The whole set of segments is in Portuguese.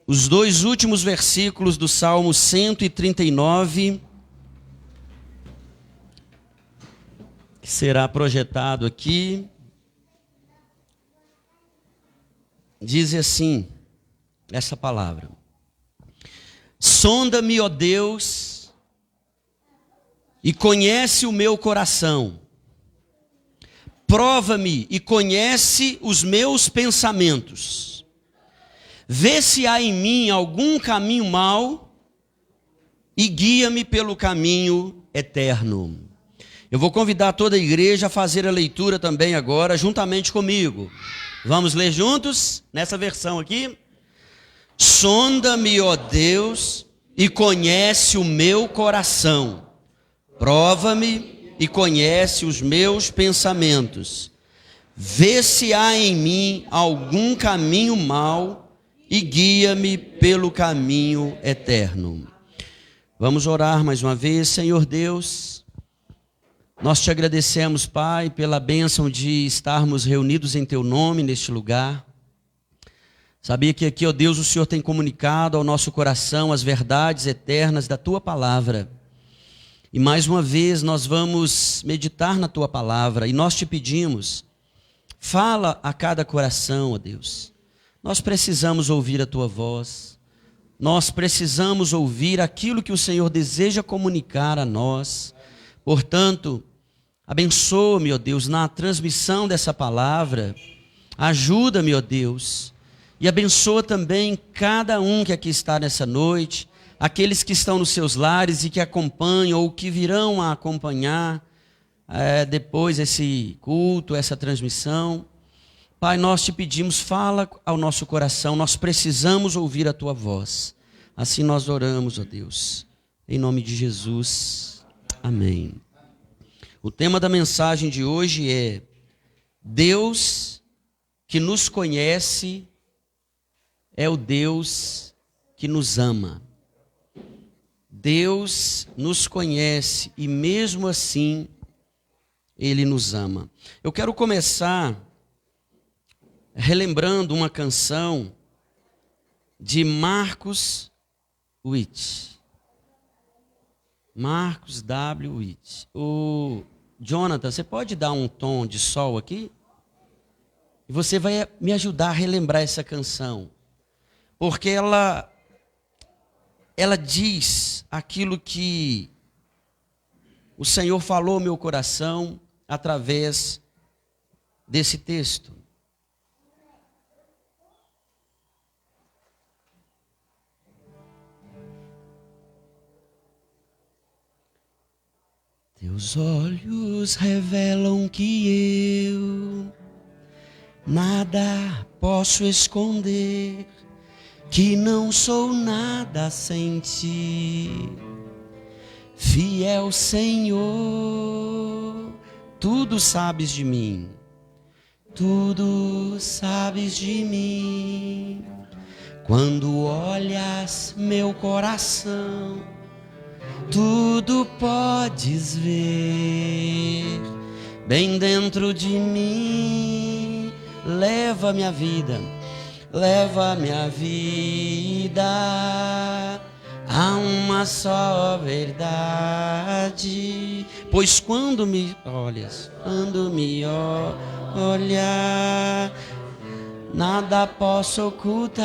os dois últimos versículos do Salmo 139, que será projetado aqui, diz assim, essa palavra: sonda-me, ó Deus, e conhece o meu coração, prova-me e conhece os meus pensamentos, vê se há em mim algum caminho mau e guia-me pelo caminho eterno. Eu vou convidar toda a igreja a fazer a leitura também agora, juntamente comigo. Vamos ler juntos, nessa versão aqui? Sonda-me, ó Deus, e conhece o meu coração, prova-me e conhece os meus pensamentos, vê se há em mim algum caminho mau e guia-me pelo caminho eterno. Vamos orar mais uma vez. Senhor Deus, nós te agradecemos, Pai, pela bênção de estarmos reunidos em Teu nome neste lugar. Sabia que aqui, ó Deus, o Senhor tem comunicado ao nosso coração as verdades eternas da Tua palavra. E mais uma vez nós vamos meditar na Tua palavra e nós te pedimos, fala a cada coração, ó Deus. Nós precisamos ouvir a Tua voz, nós precisamos ouvir aquilo que o Senhor deseja comunicar a nós. Portanto, abençoa-me, ó Deus, na transmissão dessa palavra, ajuda-me, ó Deus, e abençoa também cada um que aqui está nessa noite, aqueles que estão nos seus lares e que acompanham ou que virão a acompanhar depois esse culto, essa transmissão. Pai, nós te pedimos, fala ao nosso coração, nós precisamos ouvir a Tua voz. Assim nós oramos, ó Deus, em nome de Jesus, amém. O tema da mensagem de hoje é: Deus que nos conhece é o Deus que nos ama. Deus nos conhece e mesmo assim Ele nos ama. Eu quero começar relembrando uma canção de Marcos Witt. Marcos W. Witt. O Jonathan, você pode dar um tom de sol aqui? E você vai me ajudar a relembrar essa canção. Porque ela diz aquilo que o Senhor falou ao meu coração através desse texto. Teus olhos revelam que eu nada posso esconder, que não sou nada sem Ti. Fiel Senhor, tudo sabes de mim, tudo sabes de mim. Quando olhas meu coração, tudo podes ver. Bem dentro de mim, leva minha vida a uma só verdade. Pois quando me olhas, nada posso ocultar.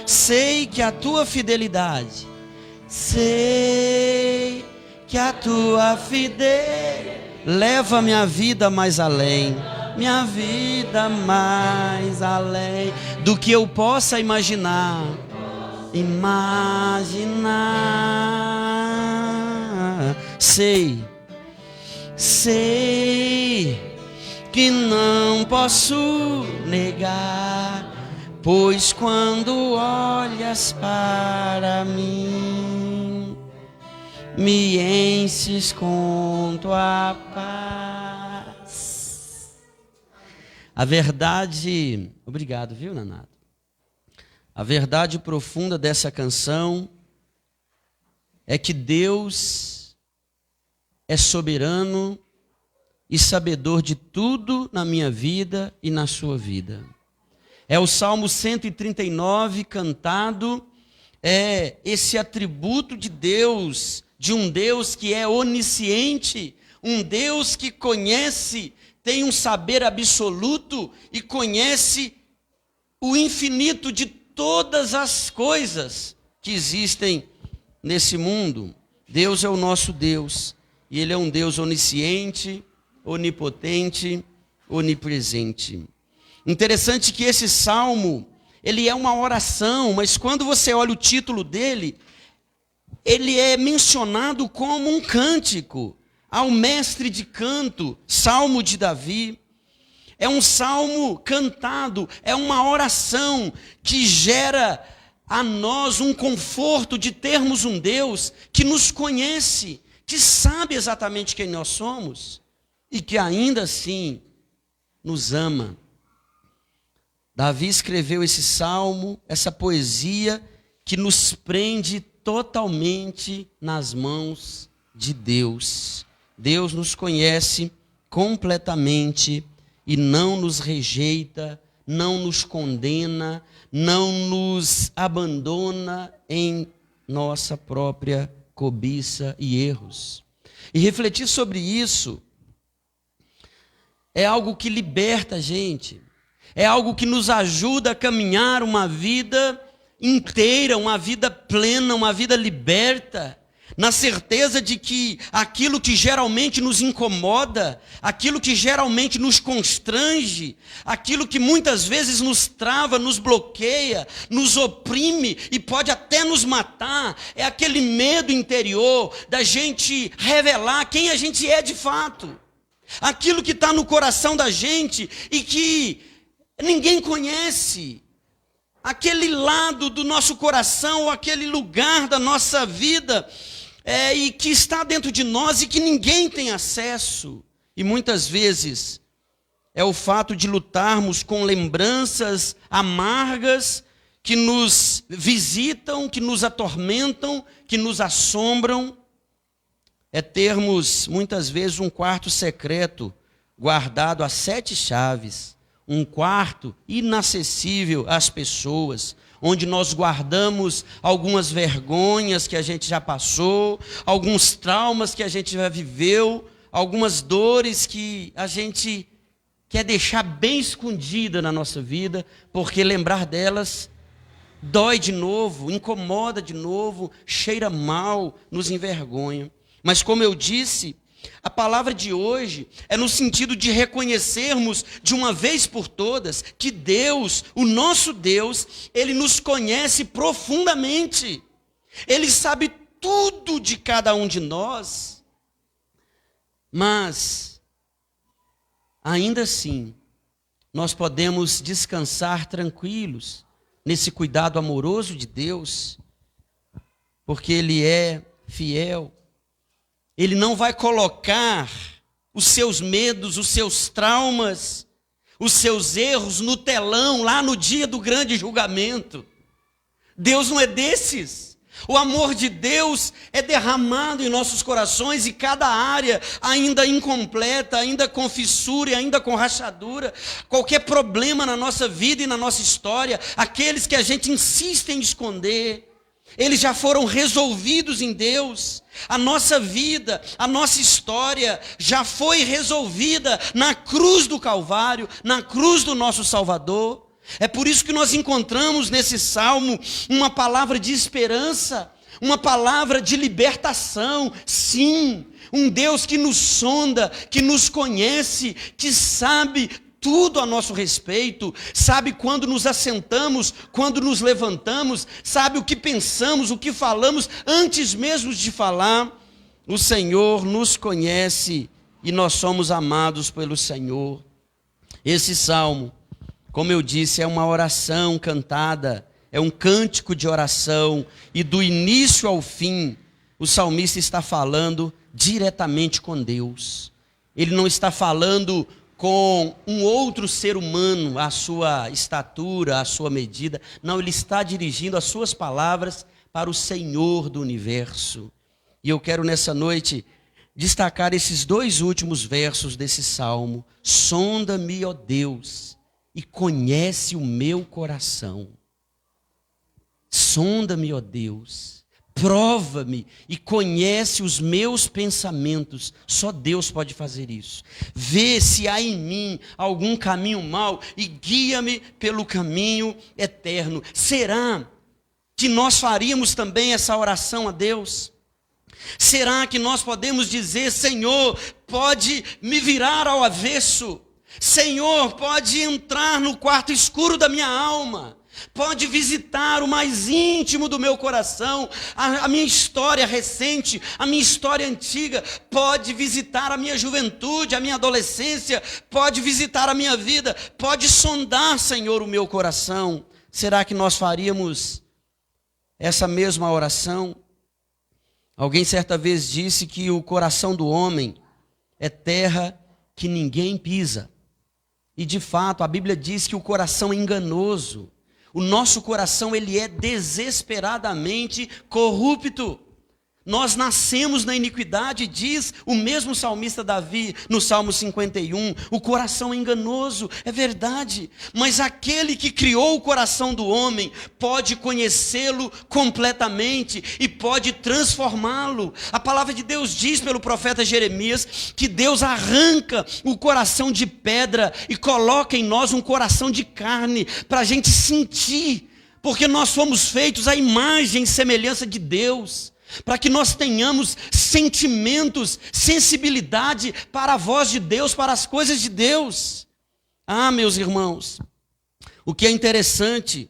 Sei que a Tua fidelidade, leva minha vida mais além. Minha vida mais além do que eu possa imaginar. Sei que não posso negar, pois quando olhas para mim, me enches com Tua paz. A verdade... Obrigado, viu, Nanato? A verdade profunda dessa canção é que Deus é soberano e sabedor de tudo na minha vida e na sua vida. É o Salmo 139 cantado, é esse atributo de Deus, de um Deus que é onisciente, um Deus que conhece, tem um saber absoluto e conhece o infinito de todas as coisas que existem nesse mundo. Deus é o nosso Deus, e Ele é um Deus onisciente, onipotente, onipresente. Interessante que esse salmo, ele é uma oração, mas quando você olha o título dele, ele é mencionado como um cântico ao mestre de canto, Salmo de Davi. É um salmo cantado, é uma oração que gera a nós um conforto de termos um Deus que nos conhece, que sabe exatamente quem nós somos e que ainda assim nos ama. Davi escreveu esse salmo, essa poesia que nos prende totalmente nas mãos de Deus. Deus nos conhece completamente e não nos rejeita, não nos condena, não nos abandona em nossa própria cobiça e erros. E refletir sobre isso é algo que liberta a gente, é algo que nos ajuda a caminhar uma vida inteira, uma vida plena, uma vida liberta, na certeza de que aquilo que geralmente nos incomoda, aquilo que geralmente nos constrange, aquilo que muitas vezes nos trava, nos bloqueia, nos oprime e pode até nos matar, é aquele medo interior da gente revelar quem a gente é de fato. Aquilo que está no coração da gente e que ninguém conhece. Aquele lado do nosso coração, aquele lugar da nossa vida, e que está dentro de nós e que ninguém tem acesso. E muitas vezes é o fato de lutarmos com lembranças amargas que nos visitam, que nos atormentam, que nos assombram. É termos muitas vezes um quarto secreto guardado a 7 chaves. Um quarto inacessível às pessoas, onde nós guardamos algumas vergonhas que a gente já passou, alguns traumas que a gente já viveu, algumas dores que a gente quer deixar bem escondida na nossa vida, porque lembrar delas dói de novo, incomoda de novo, cheira mal, nos envergonha. Mas como eu disse, a palavra de hoje é no sentido de reconhecermos de uma vez por todas que Deus, o nosso Deus, Ele nos conhece profundamente. Ele sabe tudo de cada um de nós. Mas, ainda assim, nós podemos descansar tranquilos nesse cuidado amoroso de Deus, porque Ele é fiel. Ele não vai colocar os seus medos, os seus traumas, os seus erros no telão, lá no dia do grande julgamento. Deus não é desses. O amor de Deus é derramado em nossos corações e cada área ainda incompleta, ainda com fissura e ainda com rachadura. Qualquer problema na nossa vida e na nossa história, aqueles que a gente insiste em esconder, eles já foram resolvidos em Deus. A nossa vida, a nossa história já foi resolvida na cruz do Calvário, na cruz do nosso Salvador. É por isso que nós encontramos nesse salmo uma palavra de esperança, uma palavra de libertação. Sim, um Deus que nos sonda, que nos conhece, que sabe tudo a nosso respeito, sabe quando nos assentamos, quando nos levantamos, sabe o que pensamos, o que falamos, antes mesmo de falar. O Senhor nos conhece e nós somos amados pelo Senhor. Esse salmo, como eu disse, é uma oração cantada, é um cântico de oração, e do início ao fim, o salmista está falando diretamente com Deus. Ele não está falando com um outro ser humano, à sua estatura, à sua medida. Não, ele está dirigindo as suas palavras para o Senhor do universo. E eu quero nessa noite destacar esses 2 últimos versos desse salmo. Sonda-me, ó Deus, e conhece o meu coração. Sonda-me, ó Deus, prova-me e conhece os meus pensamentos. Só Deus pode fazer isso. Vê se há em mim algum caminho mau e guia-me pelo caminho eterno. Será que nós faríamos também essa oração a Deus? Será que nós podemos dizer: Senhor, pode me virar ao avesso? Senhor, pode entrar no quarto escuro da minha alma? Pode visitar o mais íntimo do meu coração, a minha história recente, a minha história antiga, pode visitar a minha juventude, a minha adolescência, pode visitar a minha vida, pode sondar, Senhor, o meu coração. Será que nós faríamos essa mesma oração? Alguém certa vez disse que o coração do homem é terra que ninguém pisa. E de fato, a Bíblia diz que o coração é enganoso. O nosso coração, ele é desesperadamente corrupto. Nós nascemos na iniquidade, diz o mesmo salmista Davi no Salmo 51. O coração é enganoso, é verdade. Mas aquele que criou o coração do homem pode conhecê-lo completamente e pode transformá-lo. A palavra de Deus diz pelo profeta Jeremias que Deus arranca o coração de pedra e coloca em nós um coração de carne para a gente sentir. Porque nós fomos feitos à imagem e semelhança de Deus. Para que nós tenhamos sentimentos, sensibilidade para a voz de Deus, para as coisas de Deus. Ah, meus irmãos, o que é interessante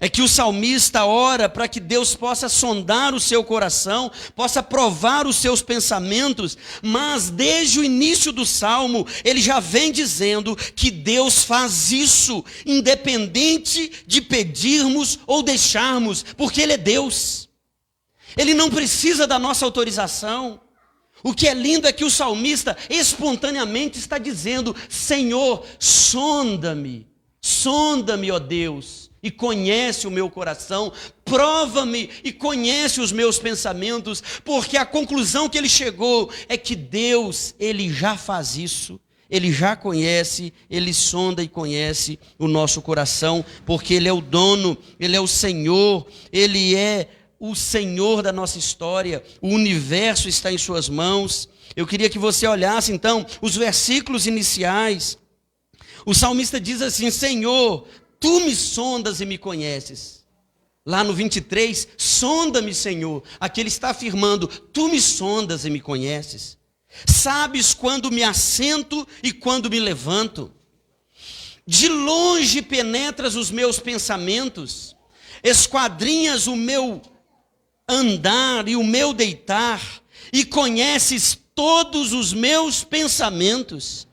é que o salmista ora para que Deus possa sondar o seu coração, possa provar os seus pensamentos, mas desde o início do salmo, ele já vem dizendo que Deus faz isso, independente de pedirmos ou deixarmos, porque Ele é Deus. Ele não precisa da nossa autorização. O que é lindo é que o salmista espontaneamente está dizendo: Senhor, sonda-me, ó Deus, e conhece o meu coração, prova-me e conhece os meus pensamentos, porque a conclusão que ele chegou é que Deus, Ele já faz isso. Ele já conhece, Ele sonda e conhece o nosso coração, porque Ele é o dono, Ele é o Senhor, Ele é o Senhor da nossa história, o universo está em suas mãos. Eu queria que você olhasse então os versículos iniciais. O salmista diz assim: Senhor, Tu me sondas e me conheces. Lá no 23, sonda-me, Senhor. Aqui ele está afirmando: Tu me sondas e me conheces. Sabes quando me assento e quando me levanto. De longe penetras os meus pensamentos, esquadrinhas o meu andar e o meu deitar, e conheces todos os meus pensamentos.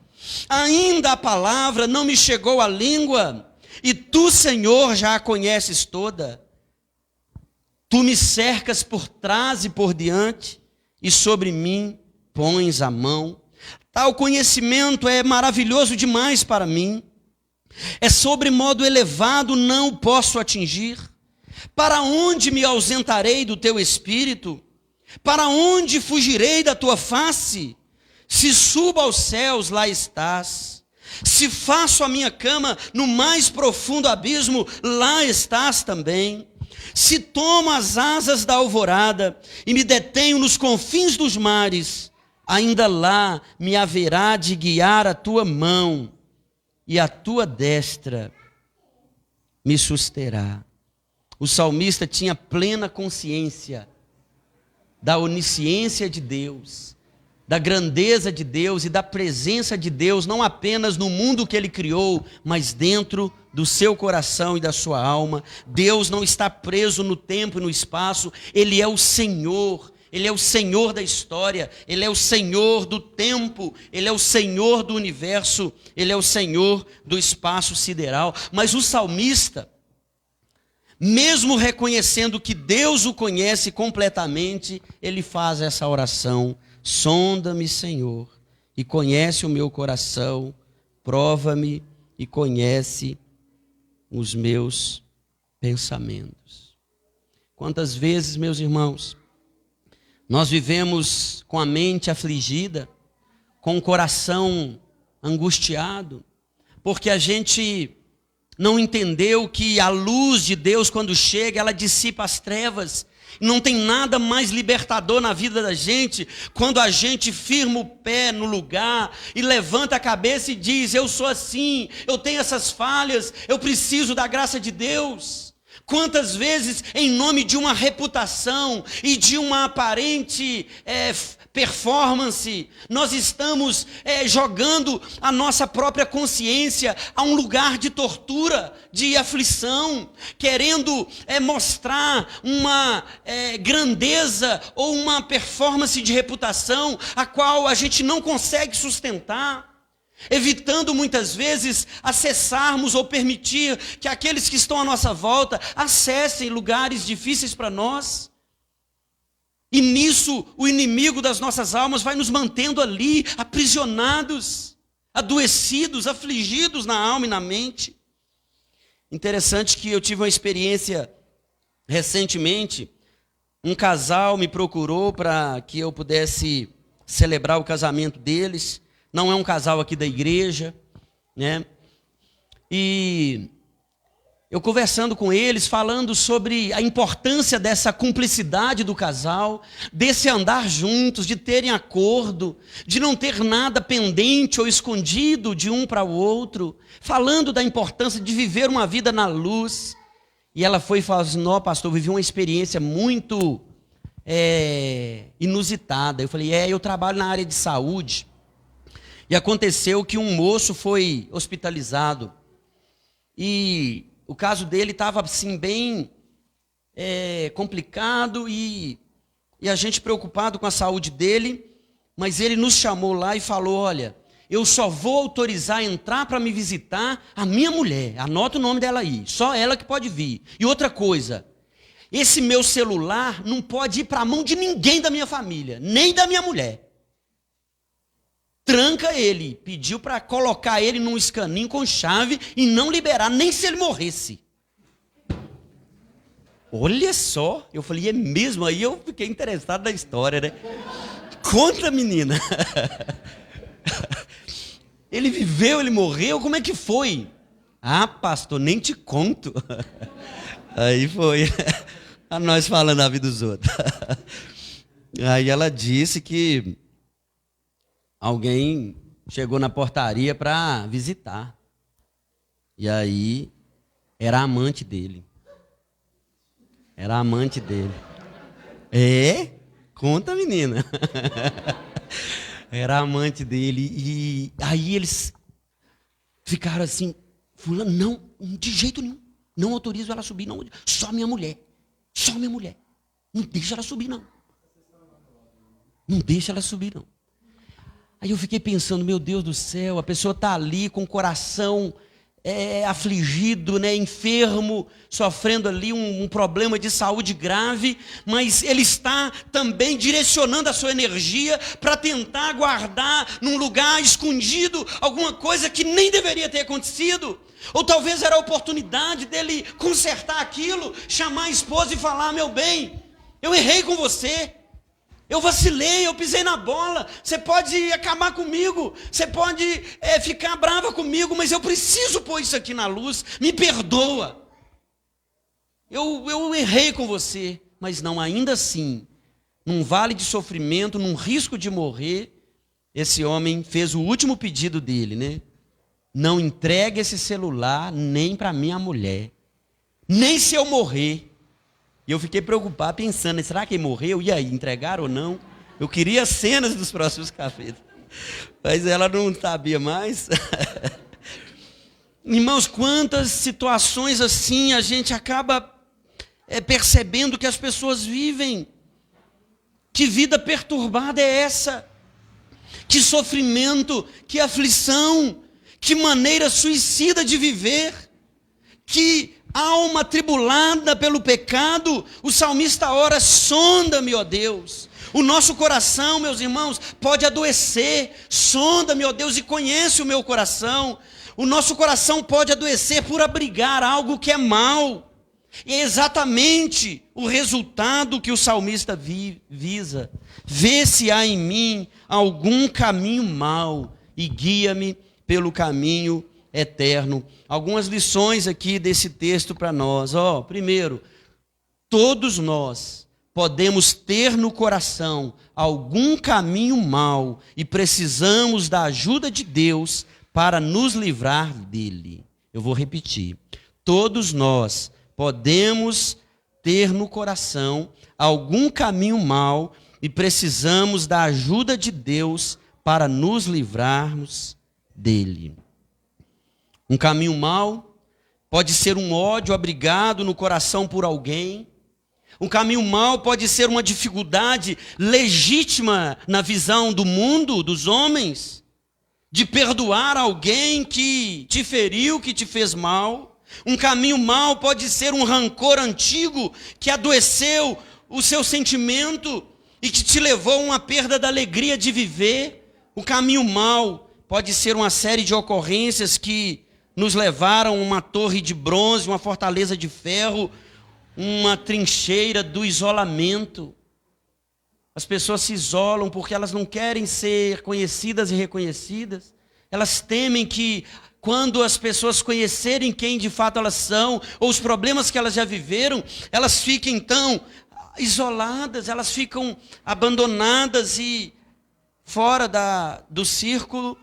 Ainda a palavra não me chegou à língua, e Tu, Senhor, já a conheces toda. Tu me cercas por trás e por diante, e sobre mim pões a mão. Tal conhecimento é maravilhoso demais para mim. É sobremodo elevado, não o posso atingir. Para onde me ausentarei do Teu Espírito? Para onde fugirei da Tua face? Se subo aos céus, lá estás. Se faço a minha cama no mais profundo abismo, lá estás também. Se tomo as asas da alvorada e me detenho nos confins dos mares, ainda lá me haverá de guiar a Tua mão, e a Tua destra me susterá. O salmista tinha plena consciência da onisciência de Deus, da grandeza de Deus e da presença de Deus, não apenas no mundo que Ele criou, mas dentro do seu coração e da sua alma. Deus não está preso no tempo e no espaço, Ele é o Senhor. Ele é o Senhor da história, Ele é o Senhor do tempo, Ele é o Senhor do universo, Ele é o Senhor do espaço sideral. Mas o salmista, mesmo reconhecendo que Deus o conhece completamente, ele faz essa oração: sonda-me, Senhor, e conhece o meu coração, prova-me e conhece os meus pensamentos. Quantas vezes, meus irmãos, nós vivemos com a mente afligida, com o coração angustiado, porque a gente não entendeu que a luz de Deus, quando chega, ela dissipa as trevas. Não tem nada mais libertador na vida da gente quando a gente firma o pé no lugar e levanta a cabeça e diz: eu sou assim, eu tenho essas falhas, eu preciso da graça de Deus. Quantas vezes, em nome de uma reputação e de uma aparente performance, nós estamos jogando a nossa própria consciência a um lugar de tortura, de aflição, querendo mostrar uma grandeza ou uma performance de reputação a qual a gente não consegue sustentar, evitando muitas vezes acessarmos ou permitir que aqueles que estão à nossa volta acessem lugares difíceis para nós. E nisso o inimigo das nossas almas vai nos mantendo ali, aprisionados, adoecidos, afligidos na alma e na mente. Interessante que eu tive uma experiência recentemente. Um casal me procurou para que eu pudesse celebrar o casamento deles. Não é um casal aqui da igreja, né? E eu conversando com eles, falando sobre a importância dessa cumplicidade do casal, desse andar juntos, de terem acordo, de não ter nada pendente ou escondido de um para o outro, falando da importância de viver uma vida na luz. E ela foi e falou assim: não, pastor, eu vivi uma experiência muito inusitada. Eu falei: eu trabalho na área de saúde. E aconteceu que um moço foi hospitalizado. E o caso dele estava assim bem complicado e a gente preocupado com a saúde dele. Mas ele nos chamou lá e falou: olha, eu só vou autorizar a entrar para me visitar a minha mulher. Anota o nome dela aí, só ela que pode vir. E outra coisa, esse meu celular não pode ir para a mão de ninguém da minha família, nem da minha mulher. Tranca ele, pediu para colocar ele num escaninho com chave e não liberar, nem se ele morresse. Olha só, eu falei: é mesmo? Aí eu fiquei interessado na história, né? Conta, menina. Ele viveu, ele morreu, como é que foi? Ah, pastor, nem te conto. Aí foi, a nós falando a vida dos outros. Aí ela disse que alguém chegou na portaria para visitar. E aí, era a amante dele. Era a amante dele. Conta, menina. Era a amante dele. E aí eles ficaram assim: fulano, não, de jeito nenhum. Não autorizo ela a subir, não. Só minha mulher. Só minha mulher. Não deixa ela subir, não. Não deixa ela subir, não. Aí eu fiquei pensando: meu Deus do céu, a pessoa está ali com o coração afligido, né, enfermo, sofrendo ali um problema de saúde grave, mas ele está também direcionando a sua energia para tentar guardar num lugar escondido alguma coisa que nem deveria ter acontecido. Ou talvez era a oportunidade dele consertar aquilo, chamar a esposa e falar: meu bem, eu errei com você. Eu vacilei, eu pisei na bola. Você pode acabar comigo, você pode ficar brava comigo, mas eu preciso pôr isso aqui na luz. Me perdoa. Eu errei com você, mas não, ainda assim, num vale de sofrimento, num risco de morrer, esse homem fez o último pedido dele, né? Não entregue esse celular nem para minha mulher, nem se eu morrer. E eu fiquei preocupado, pensando: será que ele morreu? E aí, entregaram ou não? Eu queria cenas dos próximos capítulos. Mas ela não sabia mais. Irmãos, quantas situações assim a gente acaba percebendo que as pessoas vivem. Que vida perturbada é essa? Que sofrimento, que aflição, que maneira suicida de viver, que alma atribulada pelo pecado. O salmista ora: sonda-me, ó Deus. O nosso coração, meus irmãos, pode adoecer. Sonda-me, ó Deus, e conhece o meu coração. O nosso coração pode adoecer por abrigar algo que é mal. E é exatamente o resultado que o salmista visa. Vê se há em mim algum caminho mau e guia-me pelo caminho eterno. Algumas lições aqui desse texto para nós. Primeiro, todos nós podemos ter no coração algum caminho mau e precisamos da ajuda de Deus para nos livrar dele. Eu vou repetir. Todos nós podemos ter no coração algum caminho mau e precisamos da ajuda de Deus para nos livrarmos dele. Um caminho mau pode ser um ódio abrigado no coração por alguém. Um caminho mau pode ser uma dificuldade legítima na visão do mundo, dos homens, de perdoar alguém que te feriu, que te fez mal. Um caminho mau pode ser um rancor antigo que adoeceu o seu sentimento e que te levou a uma perda da alegria de viver. O caminho mau pode ser uma série de ocorrências que nos levaram a uma torre de bronze, uma fortaleza de ferro, uma trincheira do isolamento. As pessoas se isolam porque elas não querem ser conhecidas e reconhecidas. Elas temem que quando as pessoas conhecerem quem de fato elas são, ou os problemas que elas já viveram, elas fiquem então isoladas, elas ficam abandonadas e fora do círculo.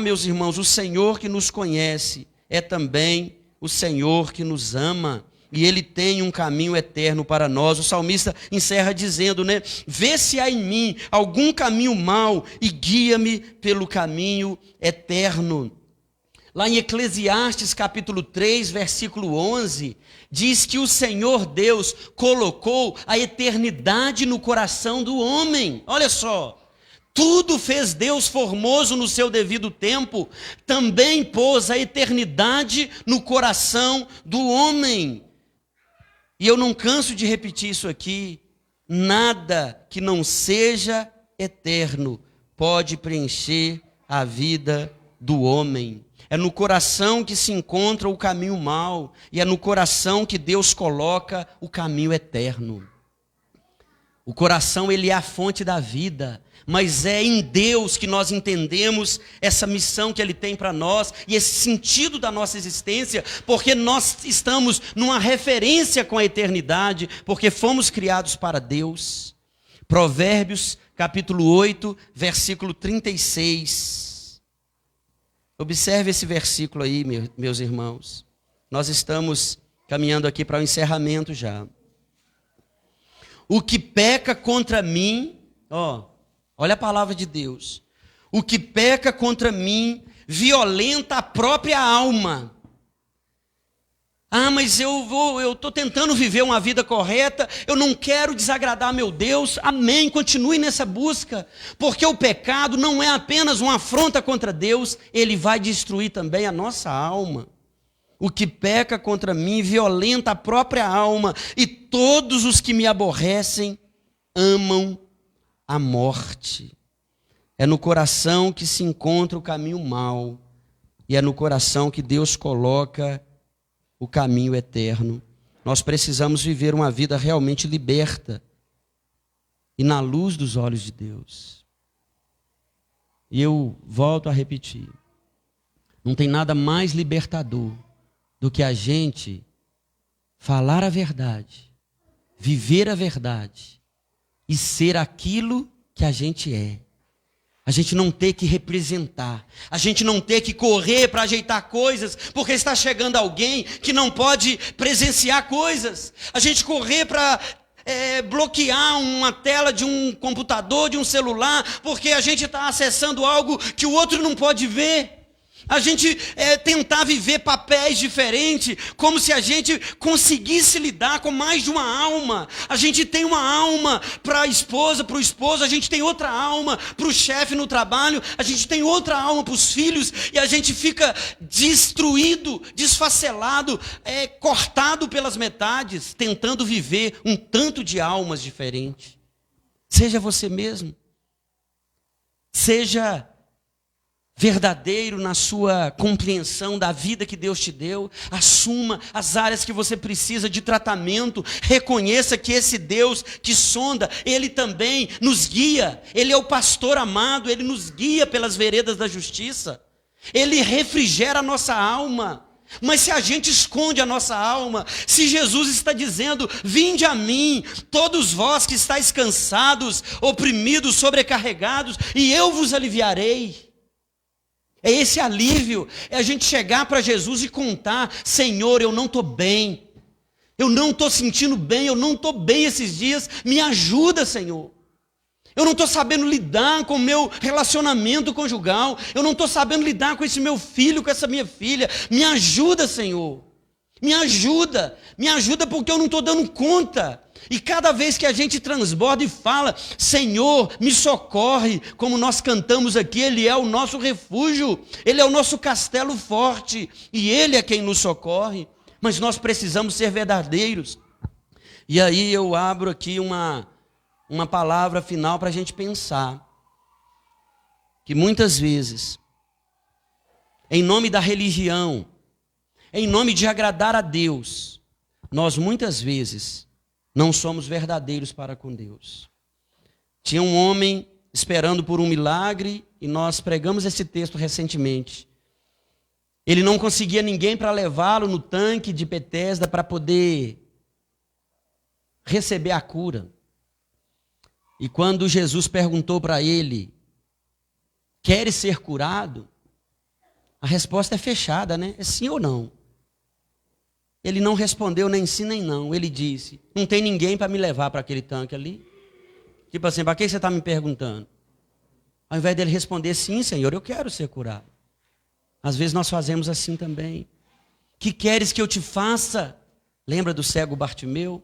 Meus irmãos, o Senhor que nos conhece é também o Senhor que nos ama. E Ele tem um caminho eterno para nós. O salmista encerra dizendo, vê se há em mim algum caminho mau e guia-me pelo caminho eterno. Lá em Eclesiastes capítulo 3, versículo 11, diz que o Senhor Deus colocou a eternidade no coração do homem. Olha só. Tudo fez Deus formoso no seu devido tempo, também pôs a eternidade no coração do homem. E eu não canso de repetir isso aqui, nada que não seja eterno pode preencher a vida do homem. É no coração que se encontra o caminho mau, e é no coração que Deus coloca o caminho eterno. O coração, ele é a fonte da vida, mas é em Deus que nós entendemos essa missão que Ele tem para nós e esse sentido da nossa existência, porque nós estamos numa referência com a eternidade, porque fomos criados para Deus. Provérbios, capítulo 8, versículo 36. Observe esse versículo aí, meus irmãos. Nós estamos caminhando aqui para o encerramento já. O que peca contra mim, olha a palavra de Deus. O que peca contra mim violenta a própria alma. Mas eu estou tentando viver uma vida correta, eu não quero desagradar meu Deus. Amém, continue nessa busca, porque o pecado não é apenas uma afronta contra Deus, ele vai destruir também a nossa alma. O que peca contra mim violenta a própria alma, e todos os que me aborrecem amam a morte. É no coração que se encontra o caminho mau, e é no coração que Deus coloca o caminho eterno. Nós precisamos viver uma vida realmente liberta e na luz dos olhos de Deus. E eu volto a repetir, não tem nada mais libertador do que a gente falar a verdade, viver a verdade e ser aquilo que a gente é. A gente não ter que representar, a gente não ter que correr para ajeitar coisas, porque está chegando alguém que não pode presenciar coisas. A gente correr para bloquear uma tela de um computador, de um celular, porque a gente está acessando algo que o outro não pode ver. A gente tentar viver papéis diferentes, como se a gente conseguisse lidar com mais de uma alma. A gente tem uma alma para a esposa, para o esposo, a gente tem outra alma para o chefe no trabalho, a gente tem outra alma para os filhos, e a gente fica destruído, desfacelado, cortado pelas metades, tentando viver um tanto de almas diferentes. Seja você mesmo. Seja verdadeiro na sua compreensão da vida que Deus te deu. Assuma as áreas que você precisa de tratamento. Reconheça que esse Deus que sonda, Ele também nos guia. Ele é o pastor amado, Ele nos guia pelas veredas da justiça. Ele refrigera a nossa alma. Mas se a gente esconde a nossa alma, se Jesus está dizendo: vinde a mim, todos vós que estáis cansados, oprimidos, sobrecarregados, e eu vos aliviarei. É esse alívio, é a gente chegar para Jesus e contar: Senhor, eu não estou bem, eu não estou sentindo bem, eu não estou bem esses dias, me ajuda, Senhor. Eu não estou sabendo lidar com o meu relacionamento conjugal. Eu não estou sabendo lidar com esse meu filho, com essa minha filha. Me ajuda, Senhor. Me ajuda. Me ajuda porque eu não estou dando conta. E cada vez que a gente transborda e fala: Senhor, me socorre, como nós cantamos aqui, Ele é o nosso refúgio. Ele é o nosso castelo forte. E Ele é quem nos socorre. Mas nós precisamos ser verdadeiros. E aí eu abro aqui uma palavra final para a gente pensar, que muitas vezes, em nome da religião, em nome de agradar a Deus, nós muitas vezes não somos verdadeiros para com Deus. Tinha um homem esperando por um milagre, e nós pregamos esse texto recentemente. Ele não conseguia ninguém para levá-lo no tanque de Betesda para poder receber a cura. E quando Jesus perguntou para ele: queres ser curado? A resposta é fechada, né? É sim ou não. Ele não respondeu nem sim nem não. Ele disse: não tem ninguém para me levar para aquele tanque ali. Tipo assim, para que você está me perguntando? Ao invés dele responder: sim, Senhor, eu quero ser curado. Às vezes nós fazemos assim também. Que queres que eu te faça? Lembra do cego Bartimeu?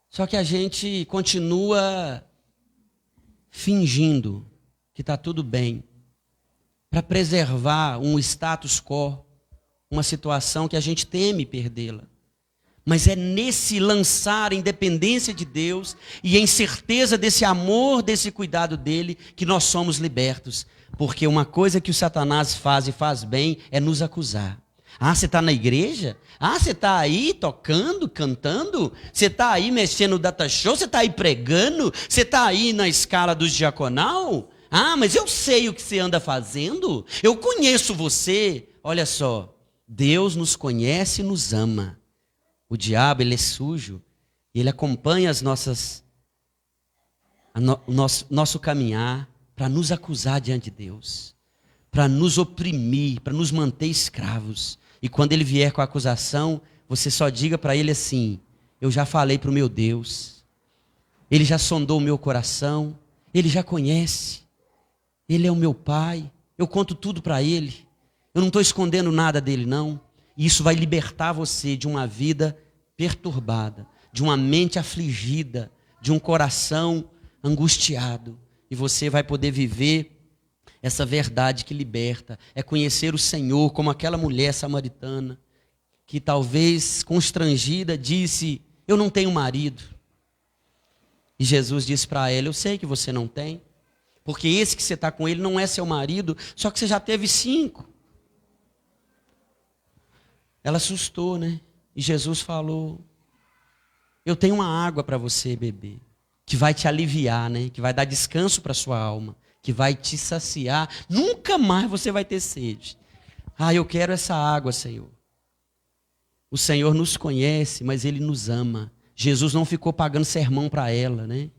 Só que a gente continua fingindo que está tudo bem, para preservar um status quo, uma situação que a gente teme perdê-la. Mas é nesse lançar em dependência de Deus e em certeza desse amor, desse cuidado dele, que nós somos libertos. Porque uma coisa que o Satanás faz e faz bem é nos acusar. Ah, você está na igreja? Ah, você está aí tocando, cantando? Você está aí mexendo no data show? Você está aí pregando? Você está aí na escala dos diaconal? Ah, mas eu sei o que você anda fazendo. Eu conheço você. Olha só, Deus nos conhece e nos ama. O diabo, ele é sujo. E ele acompanha nosso caminhar para nos acusar diante de Deus. Para nos oprimir, para nos manter escravos. E quando ele vier com a acusação, você só diga para ele assim: eu já falei para o meu Deus, ele já sondou o meu coração, ele já conhece, ele é o meu pai, eu conto tudo para ele, eu não estou escondendo nada dele não. E isso vai libertar você de uma vida perturbada, de uma mente afligida, de um coração angustiado. E você vai poder viver essa verdade que liberta, é conhecer o Senhor como aquela mulher samaritana, que talvez constrangida disse: eu não tenho marido. E Jesus disse para ela: eu sei que você não tem, porque esse que você está com ele não é seu marido, só que você já teve 5. Ela assustou, né? E Jesus falou: eu tenho uma água para você beber, que vai te aliviar, né? Que vai dar descanso para a sua alma, que vai te saciar, nunca mais você vai ter sede. Ah, eu quero essa água, Senhor. O Senhor nos conhece, mas Ele nos ama. Jesus não ficou pagando sermão para ela, né?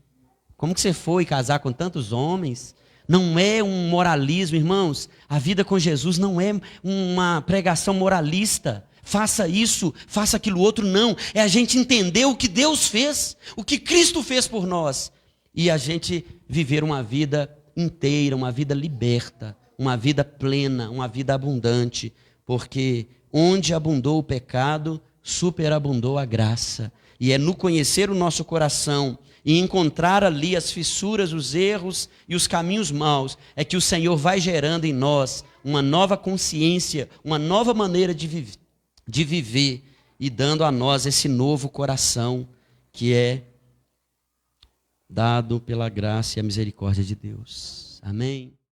Como que você foi casar com tantos homens? Não é um moralismo, irmãos. A vida com Jesus não é uma pregação moralista. Faça isso, faça aquilo outro, não. É a gente entender o que Deus fez, o que Cristo fez por nós. E a gente viver uma vida inteira, uma vida liberta, uma vida plena, uma vida abundante, porque onde abundou o pecado, superabundou a graça. E é no conhecer o nosso coração e encontrar ali as fissuras, os erros e os caminhos maus, é que o Senhor vai gerando em nós uma nova consciência, uma nova maneira de viver e dando a nós esse novo coração que é dado pela graça e a misericórdia de Deus. Amém?